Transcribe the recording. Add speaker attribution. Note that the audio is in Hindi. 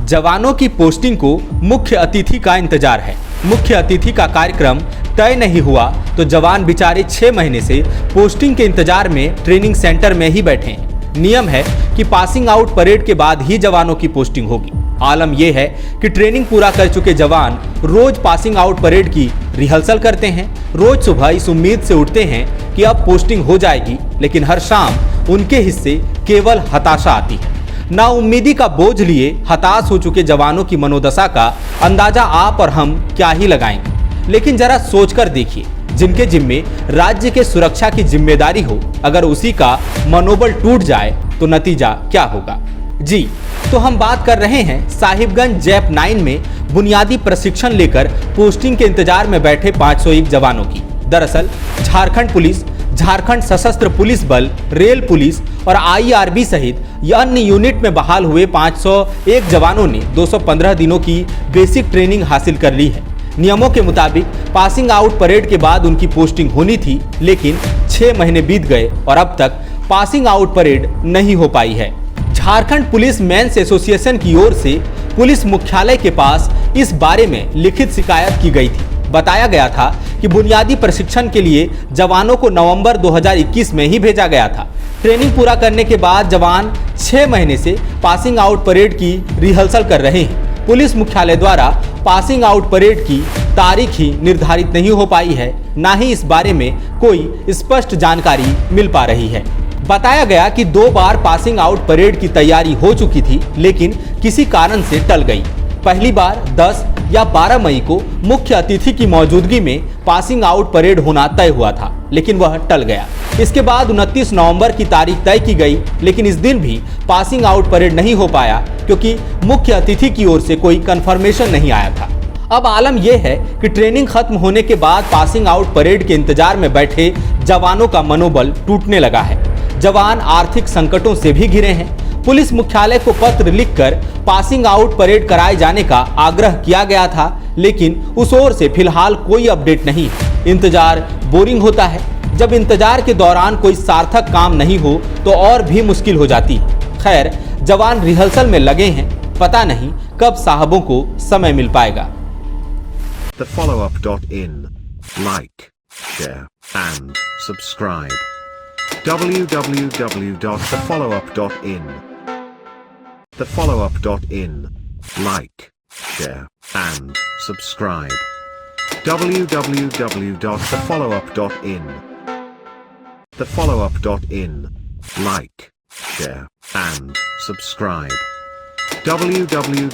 Speaker 1: जवानों की पोस्टिंग को मुख्य अतिथि का इंतजार है। मुख्य अतिथि का कार्यक्रम तय नहीं हुआ तो जवान बेचारे 6 महीने से पोस्टिंग के इंतजार में ट्रेनिंग सेंटर में ही बैठे हैं। नियम है कि पासिंग आउट परेड के बाद ही जवानों की पोस्टिंग होगी। आलम यह है कि ट्रेनिंग पूरा कर चुके जवान रोज पासिंग आउट परेड की रिहर्सल करते हैं। रोज सुबह इस उम्मीद से उठते हैं कि अब पोस्टिंग हो जाएगी, लेकिन हर शाम उनके हिस्से केवल हताशा आती है। नाउम्मीदी का बोझ लिए हताश हो चुके जवानों की मनोदशा का अंदाजा आप और हम क्या ही लगाएंगे। लेकिन जरा सोचकर देखिए, जिनके जिम्मे राज्य के सुरक्षा की जिम्मेदारी हो, अगर उसी का मनोबल टूट जाए तो नतीजा क्या होगा। जी तो हम बात कर रहे हैं साहिबगंज जैप 9 में बुनियादी प्रशिक्षण लेकर पोस्टिंग के इंतजार में बैठे 501 जवानों की। दरअसल झारखंड पुलिस, झारखंड सशस्त्र पुलिस बल, रेल पुलिस और आईआरबी सहित अन्य यूनिट में बहाल हुए 501 जवानों ने 215 दिनों की बेसिक ट्रेनिंग हासिल कर ली है। नियमों के मुताबिक पासिंग आउट परेड के बाद उनकी पोस्टिंग होनी थी, लेकिन 6 महीने बीत गए और अब तक पासिंग आउट परेड नहीं हो पाई है। झारखंड पुलिस मेंस एसोसिएशन की ओर से पुलिस मुख्यालय के पास इस बारे में लिखित शिकायत की गई थी। बताया गया था कि बुनियादी प्रशिक्षण के लिए जवानों को नवंबर 2021 में ही भेजा गया था। ट्रेनिंग पूरा करने के बाद जवान 6 महीने से पासिंग आउट परेड की रिहर्सल कर रहे हैं। पुलिस मुख्यालय द्वारा पासिंग आउट परेड की तारीख ही निर्धारित नहीं हो पाई है, ना ही इस बारे में कोई स्पष्ट जानकारी मिल पा रही है। बताया गया कि 2 बार पासिंग आउट परेड की तैयारी हो चुकी थी, लेकिन किसी कारण से टल गई। पहली बार 10 या 12 मई को मुख्य अतिथि की मौजूदगी में पासिंग आउट परेड होना तय हुआ था, लेकिन वह टल गया। इसके बाद 29 नवंबर की तारीख तय की गई, लेकिन इस दिन भी पासिंग आउट परेड नहीं हो पाया क्योंकि मुख्य अतिथि की ओर से कोई कंफर्मेशन नहीं आया था। अब आलम यह है कि ट्रेनिंग खत्म होने के बाद पासिंग आउट परेड के इंतजार में बैठे जवानों का मनोबल टूटने लगा है। जवान आर्थिक संकटों से भी घिरे हैं। पुलिस मुख्यालय को पत्र लिखकर पासिंग आउट परेड कराए जाने का आग्रह किया गया था, लेकिन उस ओर से फिलहाल कोई अपडेट नहीं। इंतजार बोरिंग होता है। जब इंतजार के दौरान कोई सार्थक काम नहीं हो तो और भी मुश्किल हो जाती है। खैर, जवान रिहर्सल में लगे हैं, पता नहीं कब साहबों को समय मिल पाएगा।
Speaker 2: thefollowup.in. Like, share, and subscribe. www.thefollowup.in. thefollowup.in. Like, share, and subscribe. www.thefollowup.in. thefollowup.in. Like, share, and subscribe. www